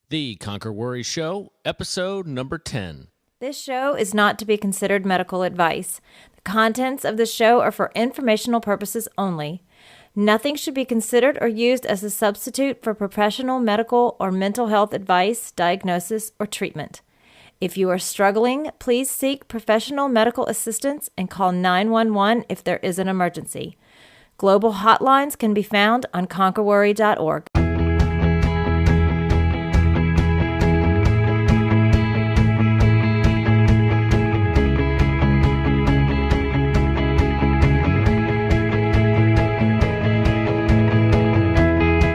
The Conquer Worry Show, episode number 10. This show is not to be considered medical advice. The contents of the show are for informational purposes only. Nothing should be considered or used as a substitute for professional medical or mental health advice, diagnosis, or treatment. If you are struggling, please seek professional medical assistance and call 911 if there is an emergency. Global hotlines can be found on conquerworry.org.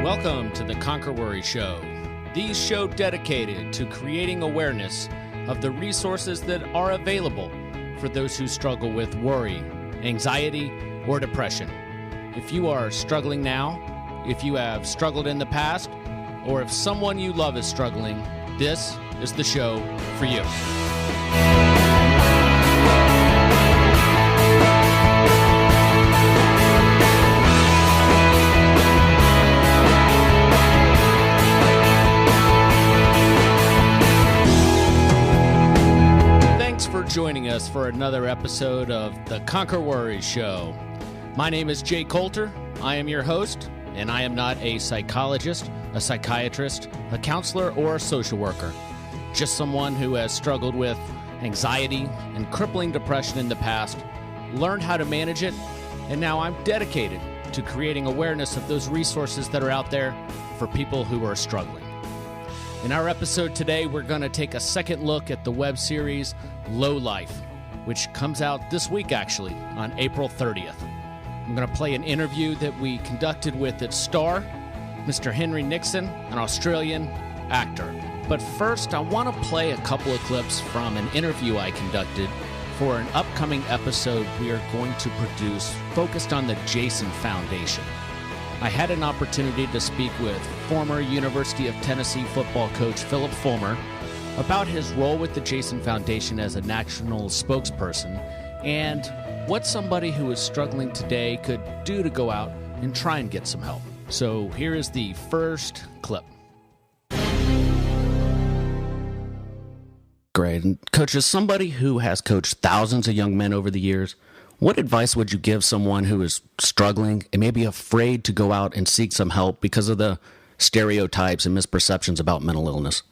Welcome to the Conquer Worry Show, the show dedicated to creating awareness of the resources that are available for those who struggle with worry, anxiety, or depression. If you are struggling now, if you have struggled in the past, or if someone you love is struggling, this is the show for you. Joining us for another episode of the Conquer Worry Show. My name is Jay Coulter. I am your host, and I am not a psychologist, a psychiatrist, a counselor, or a social worker. Just someone who has struggled with anxiety and crippling depression in the past, learned how to manage it, and now I'm dedicated to creating awareness of those resources that are out there for people who are struggling. In our episode today, we're going to take a second look at the web series Low Life, which comes out this week, actually, on April 30th. I'm going to play an interview that we conducted with its star, Mr. Henry Nixon, an Australian actor. But first, I want to play a couple of clips from an interview I conducted for an upcoming episode we are going to produce focused on the Jason Foundation. I had an opportunity to speak with former University of Tennessee football coach Philip Fulmer about his role with the Jason Foundation as a national spokesperson and what somebody who is struggling today could do to go out and try and get some help. So here is the first clip. Great. And Coach, as somebody who has coached thousands of young men over the years, what advice would you give someone who is struggling and maybe afraid to go out and seek some help because of the stereotypes and misperceptions about mental illness?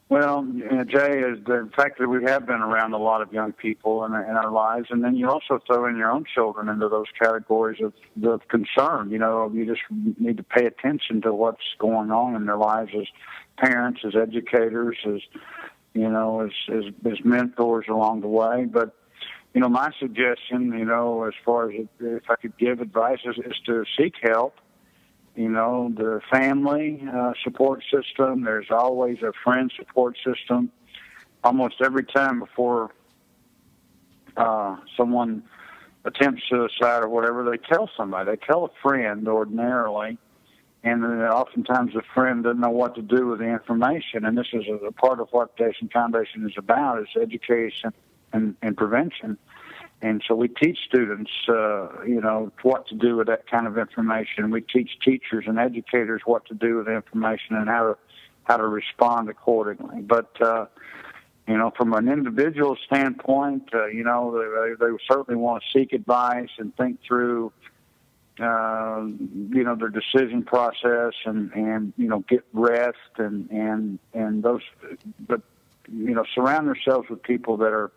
Well, Jay, is the fact that we have been around a lot of young people in our lives, and then you also throw in your own children into those categories of concern. You know, you just need to pay attention to what's going on in their lives as parents, as educators, as you know, as mentors along the way. But you know, my suggestion, you know, as far as if I could give advice, is to seek help. You know, the family support system, there's always a friend support system. Almost every time before someone attempts suicide or whatever, they tell somebody. They tell a friend ordinarily, and then oftentimes the friend doesn't know what to do with the information. And this is a part of what Jason Foundation is about, is education and prevention. And so we teach students, you know, what to do with that kind of information. We teach teachers and educators what to do with the information and how to respond accordingly. But, you know, from an individual standpoint, you know, they certainly want to seek advice and think through, you know, their decision process and you know, get rest and those, but, you know, surround themselves with people that are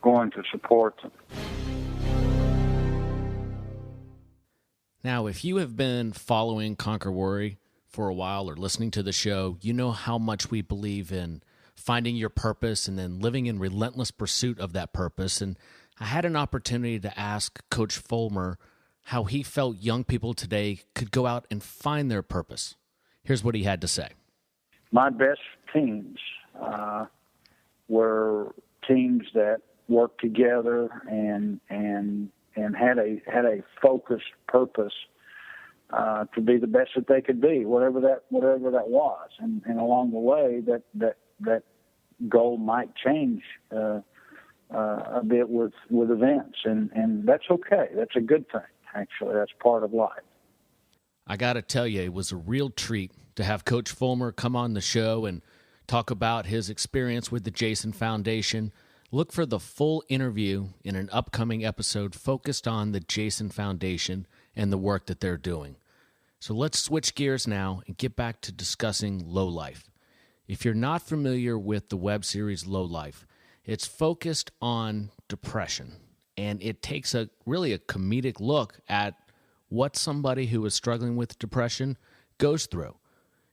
going to support them. Now, if you have been following Conquer Worry for a while or listening to the show, you know how much we believe in finding your purpose and then living in relentless pursuit of that purpose. And I had an opportunity to ask Coach Fulmer how he felt young people today could go out and find their purpose. Here's what he had to say. My best teams were teams that worked together and had a focused purpose to be the best that they could be, whatever that was. And along the way, that goal might change a bit with events, and that's okay. That's a good thing. Actually, that's part of life. I got to tell you, it was a real treat to have Coach Fulmer come on the show and talk about his experience with the Jason Foundation. Look for the full interview in an upcoming episode focused on the Jason Foundation and the work that they're doing. So let's switch gears now and get back to discussing Low Life. If you're not familiar with the web series Low Life, it's focused on depression, and it takes a comedic look at what somebody who is struggling with depression goes through.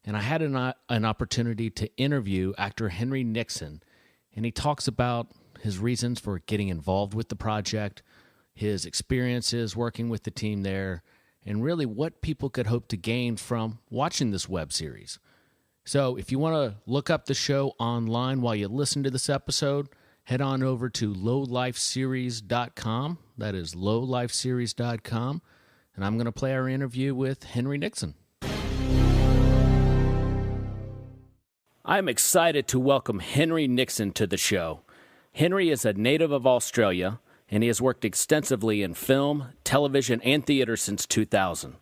And I had an opportunity to interview actor Henry Nixon, and he talks about his reasons for getting involved with the project, his experiences working with the team there, and really what people could hope to gain from watching this web series. So if you want to look up the show online while you listen to this episode, head on over to lowlifeseries.com. That is lowlifeseries.com. And I'm going to play our interview with Henry Nixon. I'm excited to welcome Henry Nixon to the show. Henry is a native of Australia, and he has worked extensively in film, television, and theater since 2000.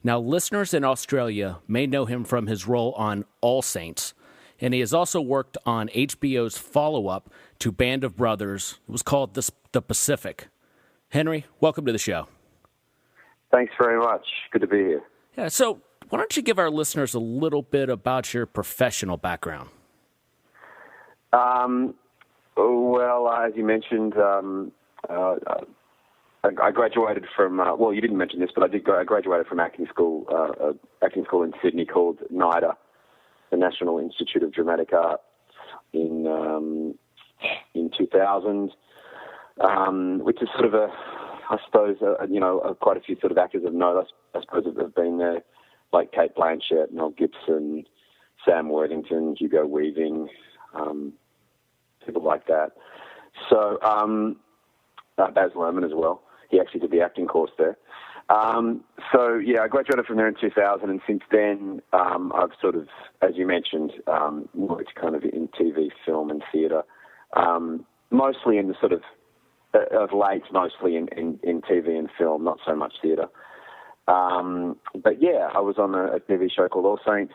Now, listeners in Australia may know him from his role on All Saints, and he has also worked on HBO's follow-up to Band of Brothers. It was called The Pacific. Henry, welcome to the show. Thanks very much. Good to be here. Yeah, so why don't you give our listeners a little bit about your professional background? Well, as you mentioned, I graduated from, well, you didn't mention this, but I graduated from acting school in Sydney called NIDA, the National Institute of Dramatic Arts, in 2000, which is sort of I suppose, quite a few sort of actors of note, I suppose, have been there, like Kate Blanchett, Mel Gibson, Sam Worthington, Hugo Weaving, people like that. So, Baz Luhrmann as well. He actually did the acting course there. I graduated from there in 2000, and since then, I've sort of, as you mentioned, worked kind of in TV, film, and theatre, mostly in the sort of late, mostly in TV and film, not so much theatre. But yeah, I was on a TV show called All Saints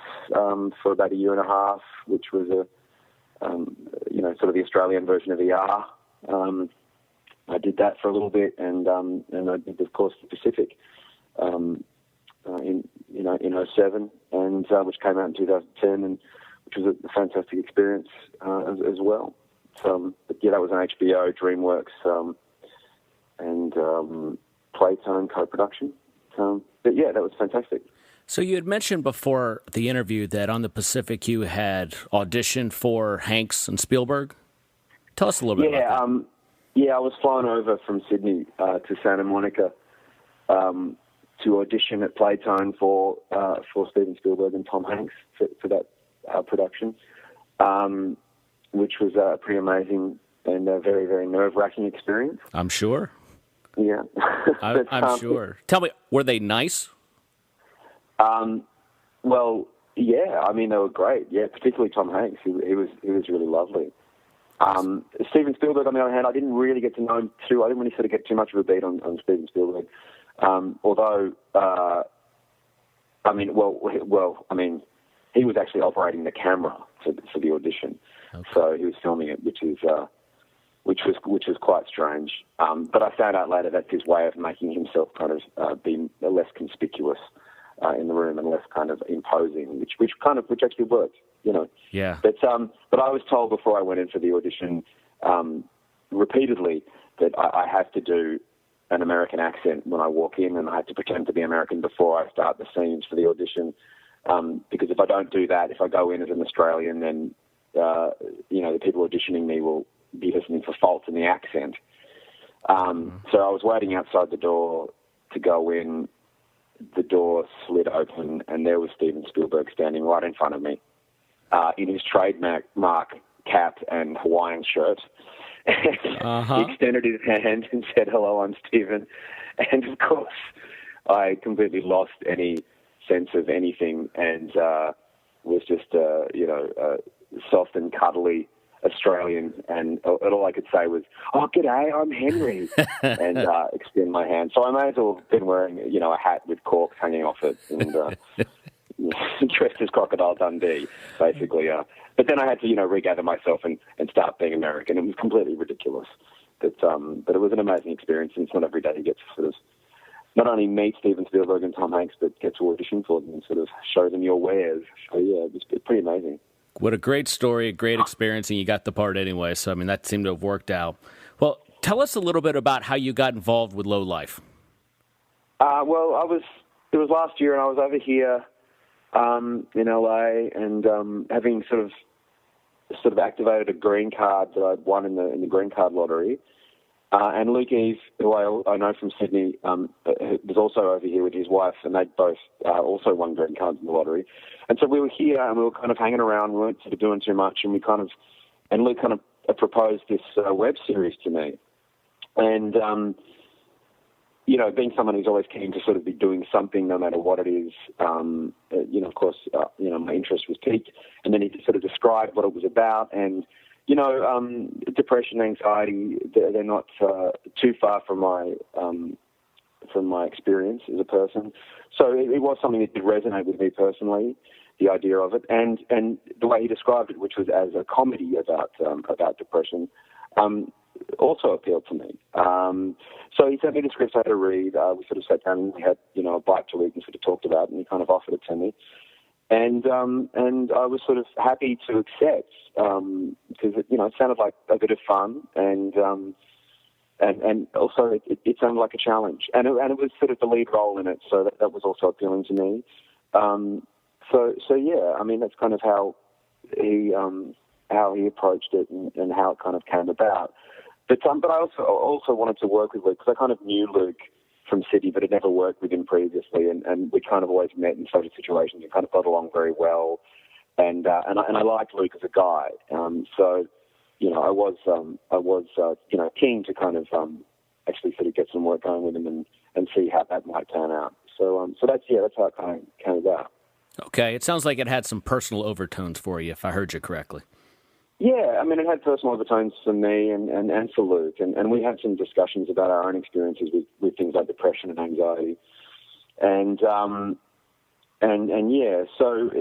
for about a year and a half, which was sort of the Australian version of ER. I did that for a little bit, and I did, of course, The Pacific in 2007, and which came out in 2010, and which was a fantastic experience as well. But yeah, that was an HBO, DreamWorks, and Playtime co-production. But yeah, that was fantastic. So you had mentioned before the interview that on the Pacific you had auditioned for Hanks and Spielberg. Tell us a little bit about that. I was flown over from Sydney to Santa Monica to audition at Playtime for Steven Spielberg and Tom Hanks for that production, which was a pretty amazing and a very, very nerve-wracking experience. I'm sure. Yeah. I'm sure. Tell me, were they nice? Well, yeah. I mean, they were great. Yeah, particularly Tom Hanks. He was really lovely. Steven Spielberg, on the other hand, I didn't really get to know him too. I didn't really sort of get too much of a beat on Steven Spielberg. Although, he was actually operating the camera for the audition, okay. So he was filming it, which was quite strange. But I found out later that's his way of making himself kind of be less conspicuous in the room and less kind of imposing, which actually worked, you know. Yeah. But I was told before I went in for the audition repeededly that I have to do an American accent when I walk in, and I have to pretend to be American before I start the scenes for the audition. Because if I don't do that, if I go in as an Australian, then the people auditioning me will be listening for faults in the accent. So I was waiting outside the door to go in. The door slid open, and there was Steven Spielberg standing right in front of me in his trademark cap and Hawaiian shirt. He extended his hand and said, "Hello, I'm Steven." And of course, I completely lost any sense of anything and was just, soft and cuddly Australian. And all I could say was, "Oh, g'day, I'm Henry," and extend my hand. So I may as well have been wearing, a hat with corks hanging off it. And, dressed as Crocodile Dundee, basically. But then I had to, regather myself and start being American. It was completely ridiculous. But it was an amazing experience, and it's not every day you get to sort of not only meet Steven Spielberg and Tom Hanks, but get to audition for them and sort of show them your wares. So, yeah, it was pretty amazing. What a great story, a great experience, and you got the part anyway. So, I mean, that seemed to have worked out. Well, tell us a little bit about how you got involved with Low Life. It was last year, and I was over here in LA, and having sort of activated a green card that I'd won in the green card lottery. And Luke Eve, who I know from Sydney, was also over here with his wife, and they both also won green cards in the lottery. And so we were here, and we were kind of hanging around. We weren't sort of doing too much, and Luke kind of proposed this web series to me. And being someone who's always keen to sort of be doing something, no matter what it is, of course, my interest was piqued. And then he sort of described what it was about, and depression, anxiety, they're not too far from my experience as a person. So it was something that did resonate with me personally, the idea of it, and the way he described it, which was as a comedy about depression, also appealed to me. So he sent me the script I had to read. We sort of sat down and we had, a bite to eat and sort of talked about it, and he kind of offered it to me. And I was sort of happy to accept, because it sounded like a bit of fun, and also it sounded like a challenge, and it was sort of the lead role in it, so that was also appealing to me. So yeah, I mean, that's kind of how he approached it and how it kind of came about. But I also wanted to work with Luke, because I kind of knew Luke from Sydney, but had never worked with him previously, and we kind of always met in social situations and kind of got along very well, and I liked Luke as a guy, so I was keen to kind of actually sort of get some work going with him and see how that might turn out. So that's how it kind of came about. Okay, it sounds like it had some personal overtones for you, if I heard you correctly. Yeah, I mean, it had personal overtones for me and for Luke, and we had some discussions about our own experiences with things like depression and anxiety, and yeah, so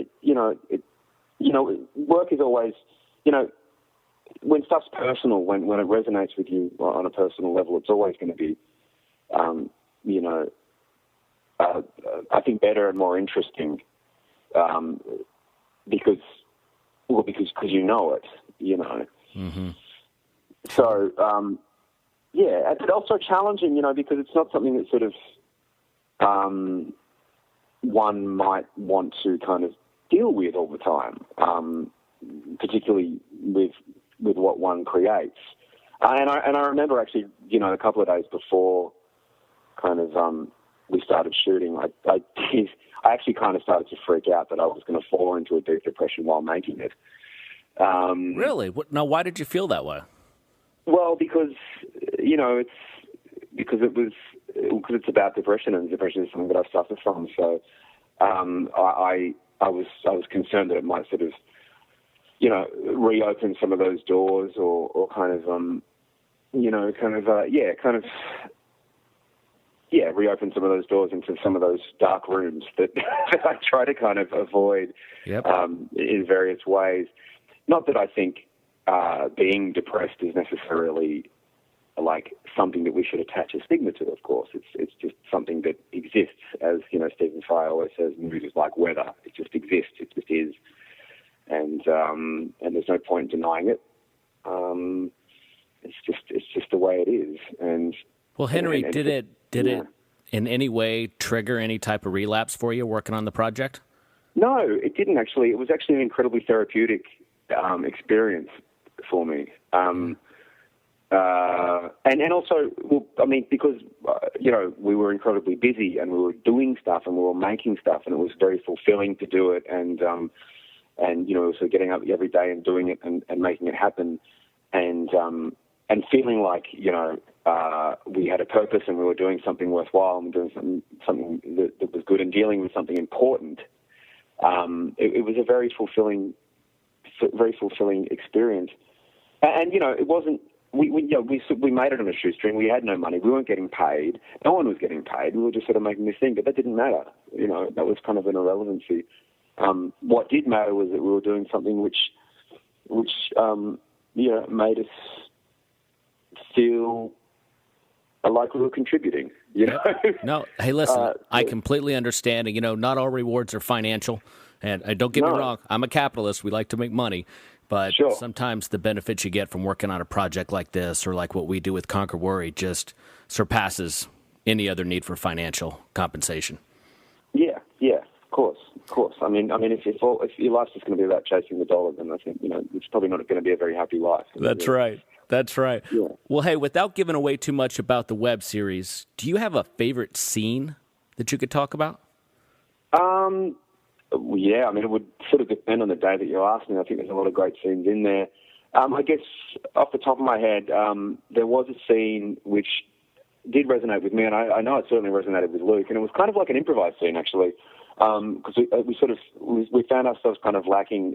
work is always, when stuff's personal, when it resonates with you on a personal level, it's always going to be, I think better and more interesting, because you know it. Mm-hmm. So, but also challenging, because it's not something that sort of one might want to kind of deal with all the time, particularly with what one creates. And I remember actually, a couple of days before kind of we started shooting, I actually kind of started to freak out that I was going to fall into a deep depression while making it. Really? Now, why did you feel that way? Well, because it's about depression, and depression is something that I've suffered from. So I was concerned that it might sort of reopen some of those doors, or reopen some of those doors into some of those dark rooms that I try to kind of avoid. Yep. In various ways. Not that I think being depressed is necessarily like something that we should attach a stigma to. Of course, it's just something that exists. As Stephen Fry always says, mood is like weather; it just exists. It just is, and there's no point in denying it. It's just the way it is. And well, Henry, did it in any way trigger any type of relapse for you working on the project? No, it didn't actually. It was actually an incredibly therapeutic experience for me. And also, well, I mean, because, we were incredibly busy and we were doing stuff and we were making stuff, and it was very fulfilling to do it. And so getting up every day and doing it and making it happen, and feeling like, we had a purpose and we were doing something worthwhile and doing something that was good and dealing with something important. It was a very fulfilling experience, and it wasn't. We made it on a shoestring. We had no money. We weren't getting paid. No one was getting paid. We were just sort of making this thing, but that didn't matter. That was kind of an irrelevancy. What did matter was that we were doing something which made us feel like we were contributing. You know? No, hey, listen, I completely understand. And, not all rewards are financial. And don't get me wrong, I'm a capitalist. We like to make money. But sometimes the benefits you get from working on a project like this, or like what we do with Conquer Worry, just surpasses any other need for financial compensation. Yeah, of course. I mean, if your life's just going to be about chasing the dollar, then I think it's probably not going to be a very happy life. That's right. Yeah. Well, hey, without giving away too much about the web series, do you have a favorite scene that you could talk about? Yeah, I mean, it would sort of depend on the day that you ask me. I think there's a lot of great scenes in there. I guess off the top of my head, there was a scene which did resonate with me, and I know it certainly resonated with Luke, and it was kind of like an improvised scene, actually, because we found ourselves kind of lacking,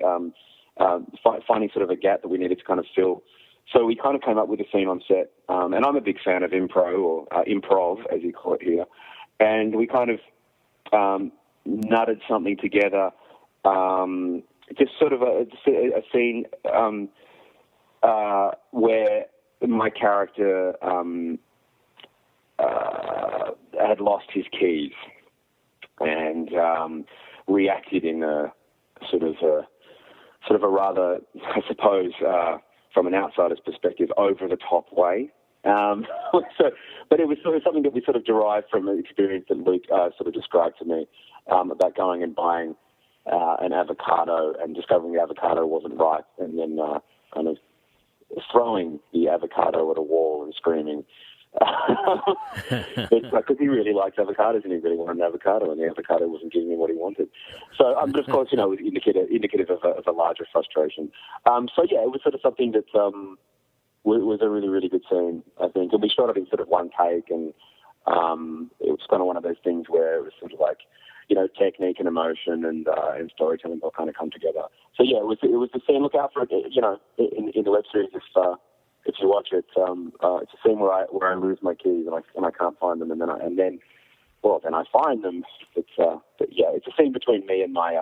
finding sort of a gap that we needed to kind of fill. So we kind of came up with a scene on set, and I'm a big fan of improv, as you call it here, and we kind of nutted something together, just sort of a scene where my character had lost his keys and reacted in a sort of a rather, I suppose, from an outsider's perspective, over-the-top way. But it was sort of something that we sort of derived from an experience that Luke sort of described to me about going and buying an avocado and discovering the avocado wasn't ripe, and then kind of throwing the avocado at a wall and screaming. Because he really likes avocados and he really wanted an avocado, and the avocado wasn't giving him what he wanted. So, but of course, it was indicative of a larger frustration. It was sort of something that was a really, really good scene, I think. And we shot it in sort of one take, and it was kind of one of those things where it was sort of like, technique and emotion and storytelling all kind of come together. So it was the scene. Look out for it, in the web series if you watch it. It's a scene where I lose my keys and I can't find them, and then I find them. It's a scene between me and my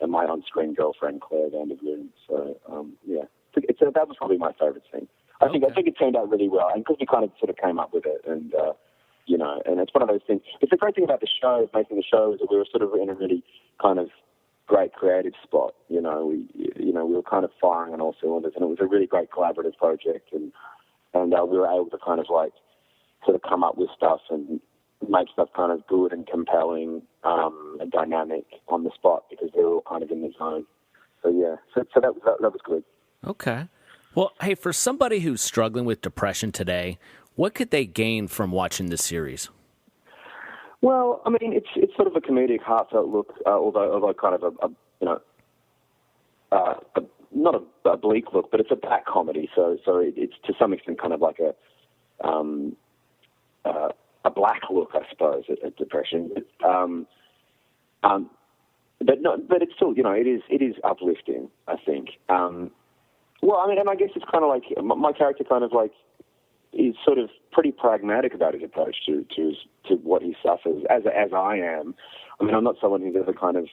on-screen girlfriend Claire Vandervoon. So that was probably my favorite scene. I think it turned out really well, and because we kind of sort of came up with it, and and it's one of those things. It's the great thing about making the show, is that we were sort of in a really kind of great creative spot. We were kind of firing on all cylinders, and it was a really great collaborative project, and we were able to kind of like sort of come up with stuff and make stuff kind of good and compelling and dynamic on the spot, because they were all kind of in the zone. So that was good. Okay. Well, hey, for somebody who's struggling with depression today, what could they gain from watching this series? Well, I mean, it's sort of a comedic, heartfelt look, although kind of not a bleak look, but it's a black comedy. So it's to some extent kind of like a black look, I suppose, at depression. But it's still, it is uplifting, I think. Well, I mean, and I guess it's kind of like my character kind of like is sort of pretty pragmatic about his approach to what he suffers, as I am. I mean, I'm not someone who's ever kind of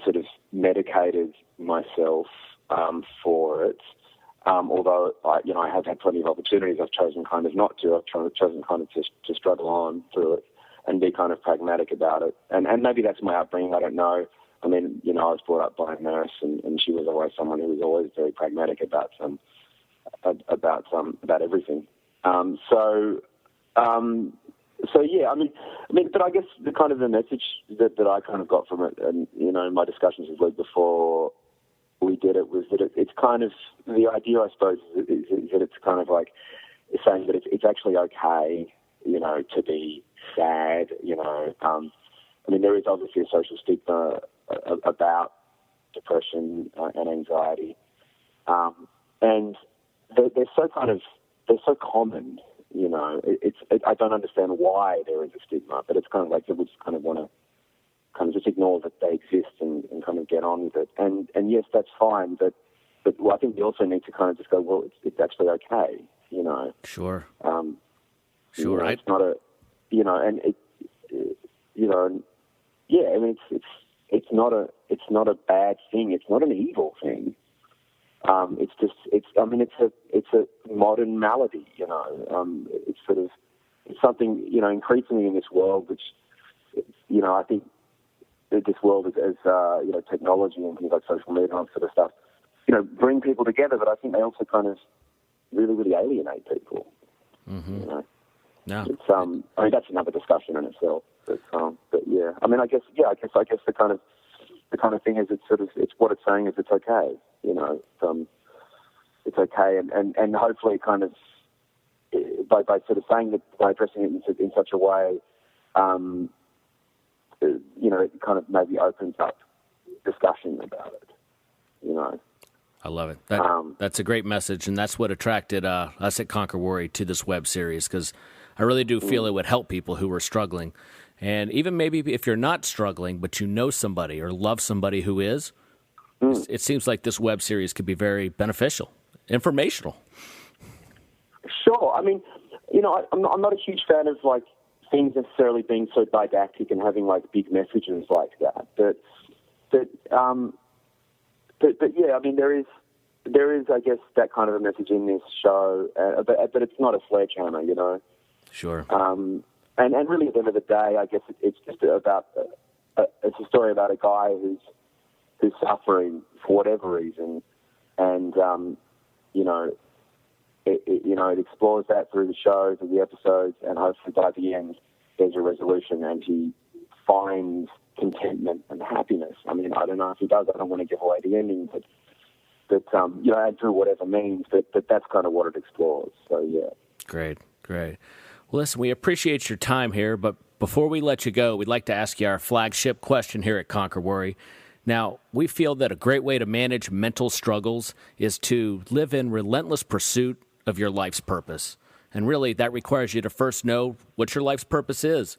sort of medicated myself for it. Although I have had plenty of opportunities, I've chosen kind of not to. I've chosen kind of to struggle on through it and be kind of pragmatic about it. And maybe that's my upbringing. I don't know. I mean, I was brought up by a nurse, and she was always someone who was always very pragmatic about everything. I mean, but I guess the kind of the message that I kind of got from it, and my discussions with Luke before we did it, was that it's kind of the idea, I suppose, is that it's kind of like saying that it's actually okay, to be sad. I mean, there is obviously a social stigma about depression and anxiety, and they're so so common. I don't understand why there is a stigma, but it's kind of like we just kind of want to kind of just ignore that they exist and kind of get on with it. And yes, that's fine, but I think we also need to kind of just go, well, it's actually okay, Sure. Sure. It's not a, and it, and yeah, I mean, it's not a bad thing. It's not an evil thing. It's a modern malady, it's something, increasingly in this world, which, I think that this world as technology and things like social media and all that sort of stuff, bring people together, but I think they also kind of really, really alienate people. Mm-hmm. Yeah. It's, that's another discussion in itself. But yeah, I guess the kind of thing is it's what it's saying is it's okay. It's okay, and hopefully, kind of by sort of saying that, by addressing it in such a way, it kind of maybe opens up discussion about it. I love it. That's a great message, and that's what attracted us at Conquer Worry to this web series, because I really do feel it would help people who are struggling. And even maybe if you're not struggling, but you know somebody or love somebody who is, it seems like this web series could be very beneficial, informational. Sure. I'm not a huge fan of like things necessarily being so didactic and having like big messages like that. But yeah, there is, I guess, that kind of a message in this show, but it's not a sledgehammer, Sure. And really, at the end of the day, I guess it's just about it's a story about a guy who's suffering for whatever reason, and it explores that through the shows and the episodes, and hopefully by the end there's a resolution and he finds contentment and happiness. I don't know if he does. I don't want to give away the ending, but and through whatever means. But that's kind of what it explores. So yeah. Great. Well, listen, we appreciate your time here, but before we let you go, we'd like to ask you our flagship question here at Conquer Worry. Now, we feel that a great way to manage mental struggles is to live in relentless pursuit of your life's purpose. And really, that requires you to first know what your life's purpose is.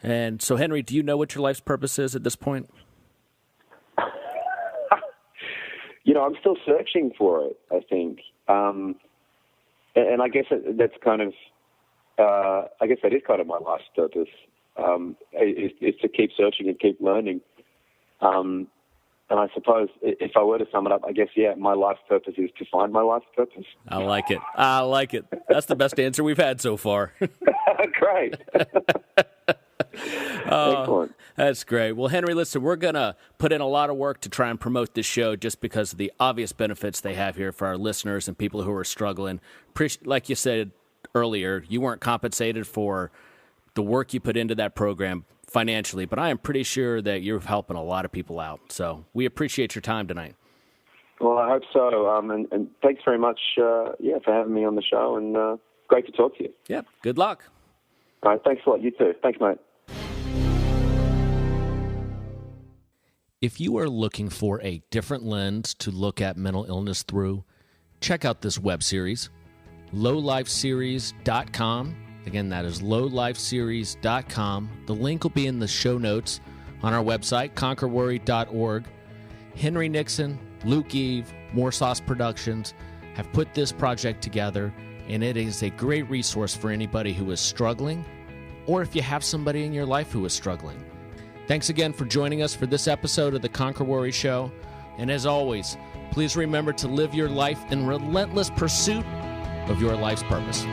And so, Henry, do you know what your life's purpose is at this point? I'm still searching for it, I think. And I guess that's kind of, I guess that is kind of my life's purpose, is to keep searching and keep learning. And I suppose if I were to sum it up, I guess, yeah, my life's purpose is to find my life's purpose. I like it. That's the best answer we've had so far. Great. Excellent. That's great. Well, Henry, listen, we're going to put in a lot of work to try and promote this show just because of the obvious benefits they have here for our listeners and people who are struggling. Like you said earlier, you weren't compensated for the work you put into that program financially, but I am pretty sure that you're helping a lot of people out. So we appreciate your time tonight. Well, I hope so. And thanks very much, for having me on the show, and great to talk to you. Yeah, good luck. All right, thanks a lot. You too. Thanks, mate. If you are looking for a different lens to look at mental illness through, check out this web series, lowlifeseries.com. Again, that is lowlifeseries.com. The link will be in the show notes on our website, conquerworry.org. Henry Nixon, Luke Eve, More Sauce Productions have put this project together, and it is a great resource for anybody who is struggling, or if you have somebody in your life who is struggling. Thanks again for joining us for this episode of the Conquer Worry Show. And as always, please remember to live your life in relentless pursuit of your life's purpose.